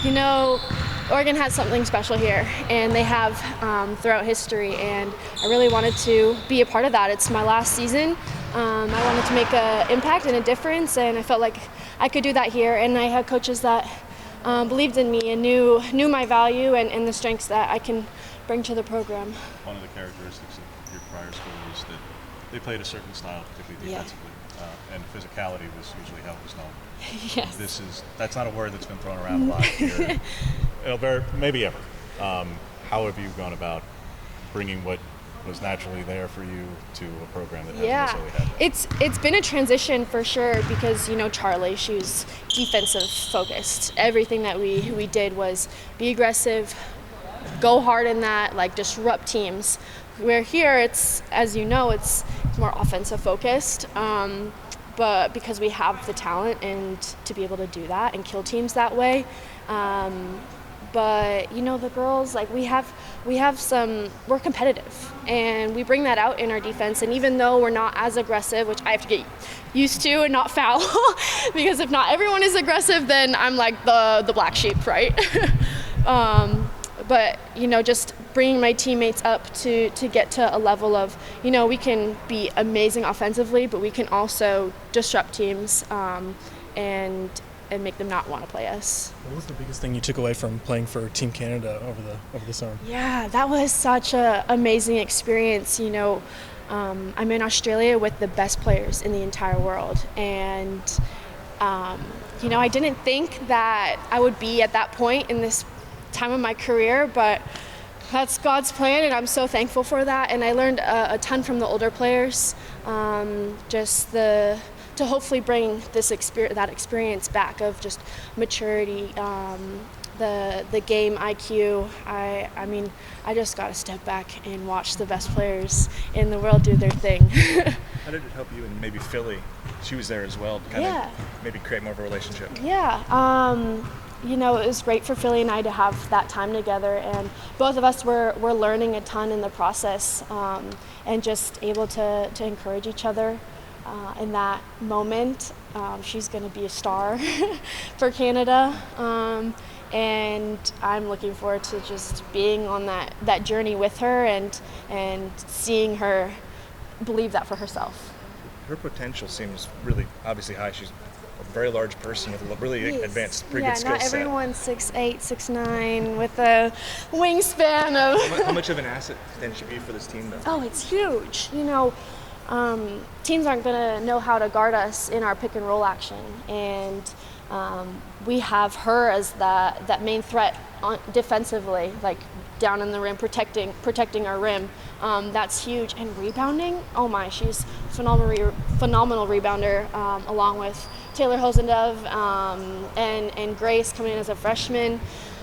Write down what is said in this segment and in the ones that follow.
You know, Oregon has something special here, and they have throughout history, and I really wanted to be a part of that. It's my last season. I wanted to make an impact and a difference, and I felt like I could do that here, and I had coaches that believed in me and knew my value and the strengths that I can bring to the program. One of the characteristics of your prior school was that they played a certain style, particularly defensively, and physicality was usually how it was known. Yes. That's not a word that's been thrown around a lot here. Maybe ever. How have you gone about bringing what was naturally there for you to a program that hasn't necessarily had that? It's been a transition for sure because, you know, Charlie, she was defensive focused. Everything that we did was be aggressive, go hard in that, like disrupt teams. Where here, it's, as you know, it's more offensive focused. But because we have the talent and to be able to do that and kill teams that way. But you know, the girls, like we're competitive and we bring that out in our defense. And even though we're not as aggressive, which I have to get used to and not foul, because if not everyone is aggressive, then I'm like the black sheep, right? But you know, just bringing my teammates up to get to a level of, you know, we can be amazing offensively, but we can also disrupt teams and make them not want to play us. What was the biggest thing you took away from playing for Team Canada over the summer? Yeah, that was such an amazing experience. You know, I'm in Australia with the best players in the entire world, and you know, I didn't think that I would be at that point in this time of my career, but that's God's plan, and I'm so thankful for that. And I learned a ton from the older players, to hopefully bring that experience back of just maturity, the game IQ. I mean, I just got to step back and watch the best players in the world do their thing. How did it help you in maybe Philly? She was there as well, to kind of maybe create more of a relationship. Yeah. You know, it was great for Philly and I to have that time together, and both of us were learning a ton in the process, and just able to encourage each other in that moment. She's going to be a star for Canada, and I'm looking forward to just being on that journey with her and seeing her believe that for herself. Her potential seems really obviously high. She's a very large person with a really advanced, pretty good skill set. Yeah, not everyone's 6'8", 6'9", with a wingspan of... How much of an asset can she be for this team, though? Oh, it's huge. You know, teams aren't going to know how to guard us in our pick and roll action, and we have her as that main threat defensively, like down in the rim, protecting our rim. That's huge. And rebounding, oh my, she's phenomenal rebounder, along with Taylor Hosendove and Grace coming in as a freshman.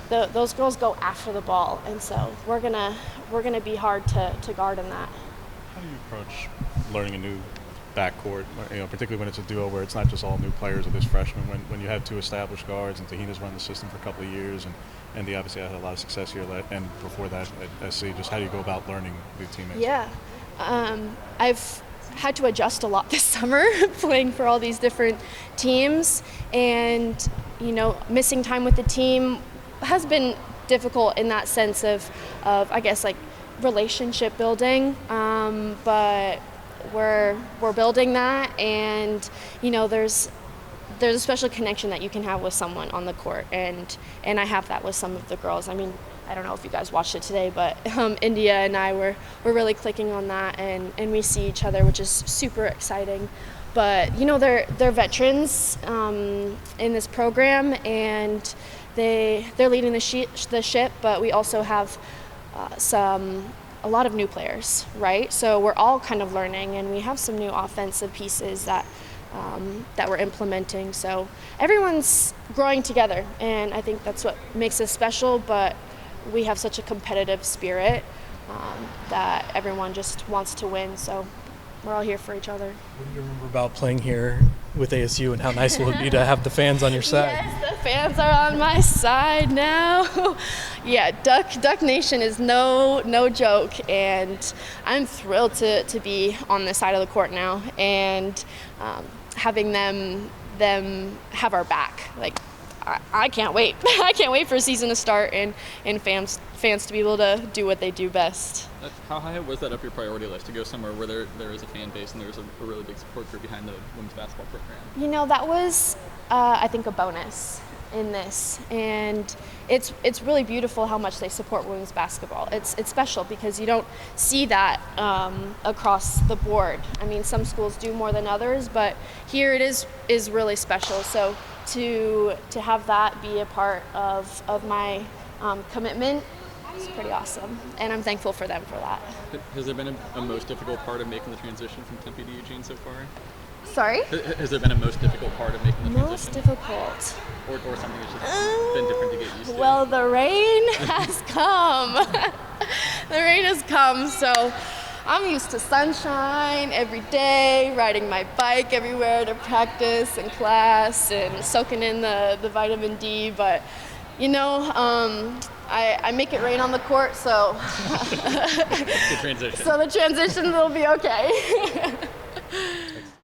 Those girls go after the ball, and so we're gonna be hard to guard in that. How do you approach learning a new backcourt, you know, particularly when it's a duo where it's not just all new players or this freshman, when you have two established guards and Tahina's run the system for a couple of years and they obviously had a lot of success here and before that at SC, just how do you go about learning new teammates? Yeah, I've had to adjust a lot this summer playing for all these different teams, and you know, missing time with the team has been difficult in that sense of I guess like relationship building, but we're building that, and you know, there's a special connection that you can have with someone on the court, and I have that with some of the girls. I mean, I don't know if you guys watched it today, but India and I were really clicking on that, and we see each other, which is super exciting. But you know, they're veterans in this program, and they're leading the ship. But we also have a lot of new players, right? So we're all kind of learning, and we have some new offensive pieces that we're implementing. So everyone's growing together, and I think that's what makes us special. But we have such a competitive spirit that everyone just wants to win. So we're all here for each other. What do you remember about playing here with ASU, and how nice will it be to have the fans on your side? Yes, the fans are on my side now. Yeah, Duck Nation is no joke, and I'm thrilled to be on this side of the court now, and having them have our back. Like, I can't wait. I can't wait for a season to start and fans to be able to do what they do best. How high was that up your priority list to go somewhere where there is a fan base and there's a really big support group behind the women's basketball program? You know, that was, I think, a bonus in this, and it's really beautiful how much they support women's basketball. It's special because you don't see that across the board. I mean, some schools do more than others, but here it is really special. So to have that be a part of my commitment is pretty awesome, and I'm thankful for them for that. Has there been a most difficult part of making the transition from Tempe to Eugene so far? Sorry? Has there been a most difficult part of making the transition? Most difficult. Or something that's just been different to get used to? Well, the rain has come. The rain has come, so I'm used to sunshine every day, riding my bike everywhere to practice and class and soaking in the vitamin D, but you know, I make it rain on the court, so the transition. So the transition will be okay.